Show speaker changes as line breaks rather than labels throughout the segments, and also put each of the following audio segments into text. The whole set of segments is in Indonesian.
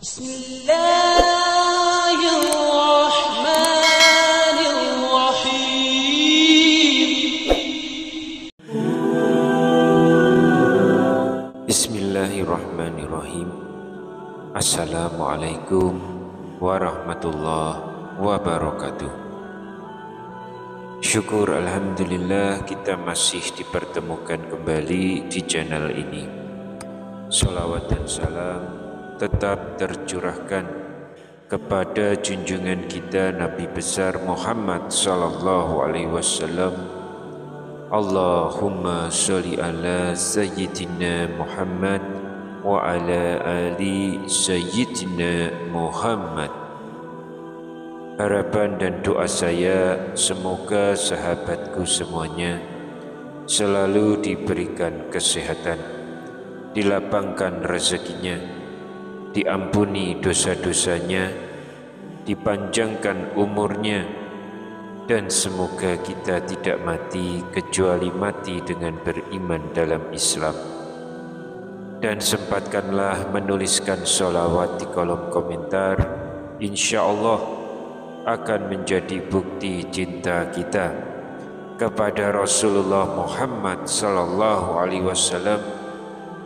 Bismillahirrahmanirrahim. Bismillahirrahmanirrahim. Assalamualaikum warahmatullahi wabarakatuh. Syukur alhamdulillah kita masih dipertemukan kembali di channel ini. Salawat dan salam tetap tercurahkan kepada junjungan kita Nabi besar Muhammad sallallahu alaihi wasallam. Allahumma sholli ala sayyidina Muhammad wa ala ali sayyidina Muhammad. Harapan dan doa saya semoga sahabatku semuanya selalu diberikan kesehatan, dilapangkan rezekinya, diampuni dosa-dosanya, dipanjangkan umurnya, dan semoga kita tidak mati kecuali mati dengan beriman dalam Islam. Dan sempatkanlah menuliskan sholawat di kolom komentar. Insya Allah akan menjadi bukti cinta kita kepada Rasulullah Muhammad sallallahu alaihi wasallam.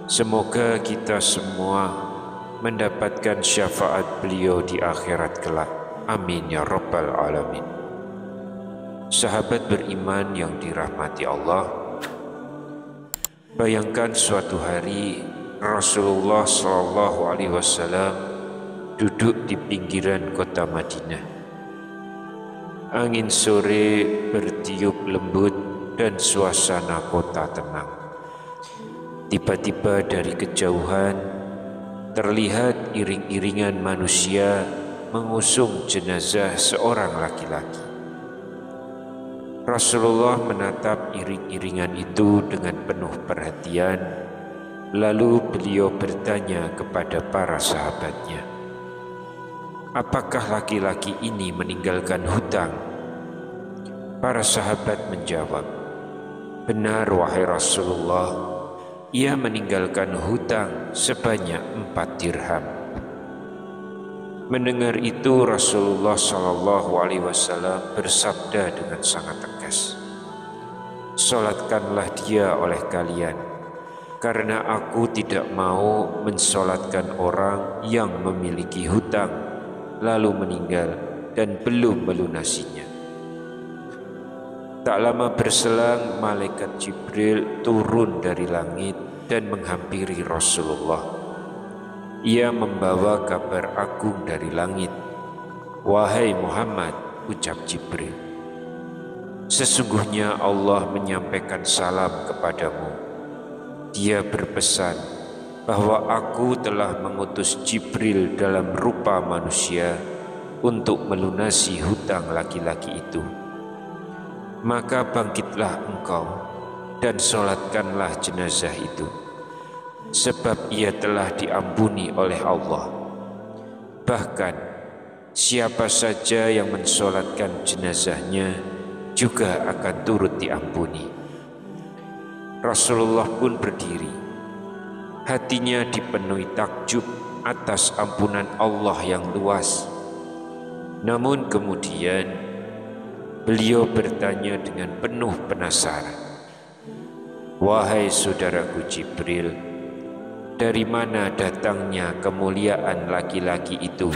Semoga kita semua mendapatkan syafaat beliau di akhirat kelak. Amin ya rabbal alamin. Sahabat beriman yang dirahmati Allah, bayangkan suatu hari Rasulullah sallallahu alaihi wasallam duduk di pinggiran kota Madinah. Angin sore bertiup lembut dan suasana kota tenang. Tiba-tiba dari kejauhan terlihat iring-iringan manusia mengusung jenazah seorang laki-laki. Rasulullah menatap iring-iringan itu dengan penuh perhatian, lalu beliau bertanya kepada para sahabatnya, "Apakah laki-laki ini meninggalkan hutang?" Para sahabat menjawab, "Benar wahai Rasulullah, ia meninggalkan hutang sebanyak 4 dirham." Mendengar itu Rasulullah sallallahu alaihi wasallam bersabda dengan sangat tegas, "Salatkanlah dia oleh kalian, karena aku tidak mau mensolatkan orang yang memiliki hutang lalu meninggal dan belum melunasinya." Tak lama berselang, malaikat Jibril turun dari langit dan menghampiri Rasulullah. Ia membawa kabar agung dari langit. "Wahai Muhammad," ucap Jibril, "sesungguhnya Allah menyampaikan salam kepadamu. Dia berpesan bahwa aku telah mengutus Jibril dalam rupa manusia untuk melunasi hutang laki-laki itu. Maka bangkitlah engkau dan sholatkanlah jenazah itu, sebab ia telah diampuni oleh Allah. Bahkan siapa saja yang mensolatkan jenazahnya juga akan turut diampuni." Rasulullah pun berdiri. Hatinya dipenuhi takjub atas ampunan Allah yang luas. Namun kemudian beliau bertanya dengan penuh penasaran, "Wahai saudaraku Jibril, dari mana datangnya kemuliaan laki-laki itu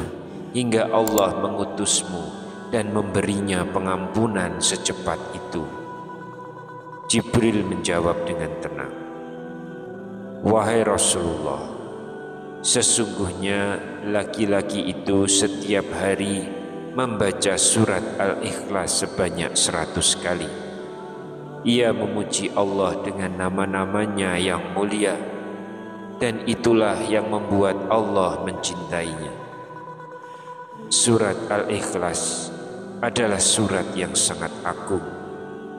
hingga Allah mengutusmu dan memberinya pengampunan secepat itu?" Jibril menjawab dengan tenang, "Wahai Rasulullah, sesungguhnya laki-laki itu setiap hari membaca surat Al-Ikhlas sebanyak 100 kali. Ia memuji Allah dengan nama-namanya yang mulia, dan itulah yang membuat Allah mencintainya." Surat Al-Ikhlas adalah surat yang sangat agung,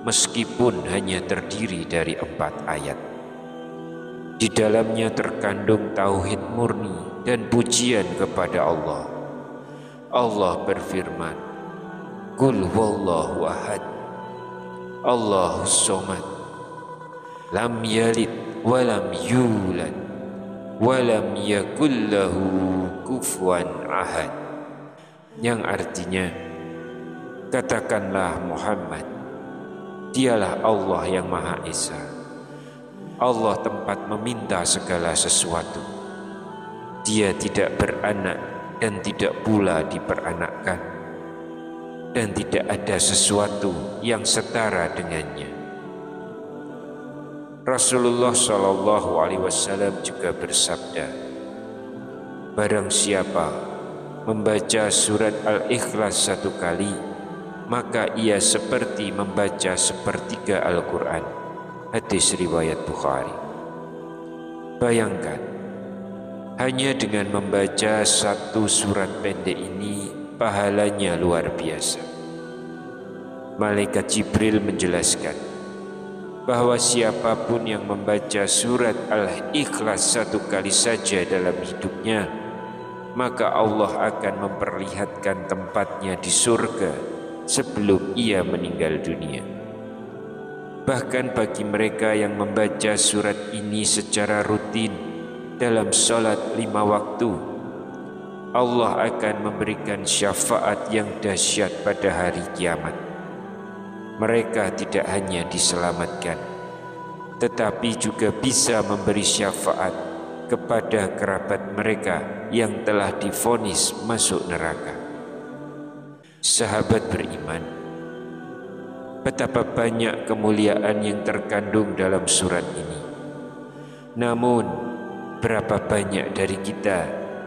meskipun hanya terdiri dari 4 ayat. Di dalamnya terkandung tauhid murni dan pujian kepada Allah. Allah berfirman, "Qul huwallahu ahad, Allahus somad, lam yalid wa lam yulad walam yakul lahu kufuwan ahad, yang artinya, katakanlah Muhammad, dialah Allah yang Maha Esa, Allah tempat meminta segala sesuatu, Dia tidak beranak dan tidak pula diperanakkan, dan tidak ada sesuatu yang setara dengannya. Rasulullah SAW juga bersabda, barang siapa membaca surat Al-Ikhlas 1 kali, maka ia seperti membaca sepertiga Al-Quran. Hadis riwayat Bukhari. Bayangkan, hanya dengan membaca 1 surat pendek ini, pahalanya luar biasa. Malaikat Jibril menjelaskan bahwa siapapun yang membaca surat Al-Ikhlas 1 kali saja dalam hidupnya, maka Allah akan memperlihatkan tempatnya di surga sebelum ia meninggal dunia. Bahkan bagi mereka yang membaca surat ini secara rutin dalam sholat 5 waktu, Allah akan memberikan syafaat yang dahsyat pada hari kiamat. Mereka tidak hanya diselamatkan, tetapi juga bisa memberi syafaat kepada kerabat mereka yang telah divonis masuk neraka. Sahabat beriman, betapa banyak kemuliaan yang terkandung dalam surat ini. Namun, berapa banyak dari kita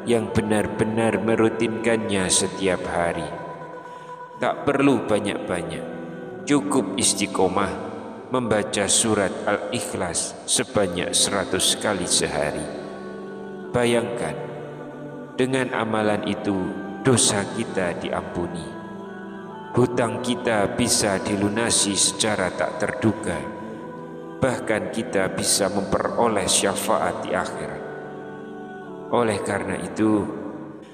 yang benar-benar merutinkannya setiap hari? Tak perlu banyak-banyak, cukup istiqomah membaca surat Al-Ikhlas sebanyak 100 kali sehari. Bayangkan, dengan amalan itu dosa kita diampuni, hutang kita bisa dilunasi secara tak terduga, bahkan kita bisa memperoleh syafaat di akhirat. Oleh karena itu,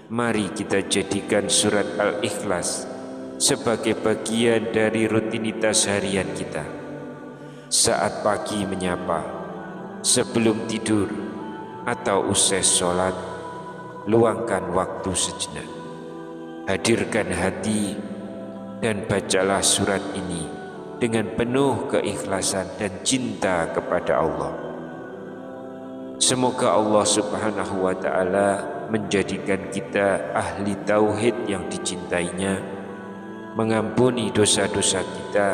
mari kita jadikan surat Al-Ikhlas sebagai bagian dari rutinitas harian kita. Saat pagi menyapa, sebelum tidur, atau usai sholat, luangkan waktu sejenak. Hadirkan hati dan bacalah surat ini dengan penuh keikhlasan dan cinta kepada Allah. Semoga Allah Subhanahu wa Ta'ala menjadikan kita ahli tauhid yang dicintainya, mengampuni dosa-dosa kita,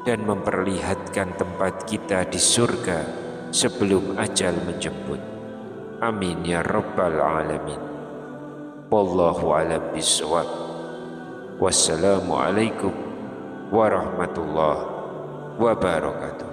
dan memperlihatkan tempat kita di surga sebelum ajal menjemput. Amin ya rabbal alamin. Wallahu a'lam bishawab. Wassalamualaikum warahmatullahi wabarakatuh.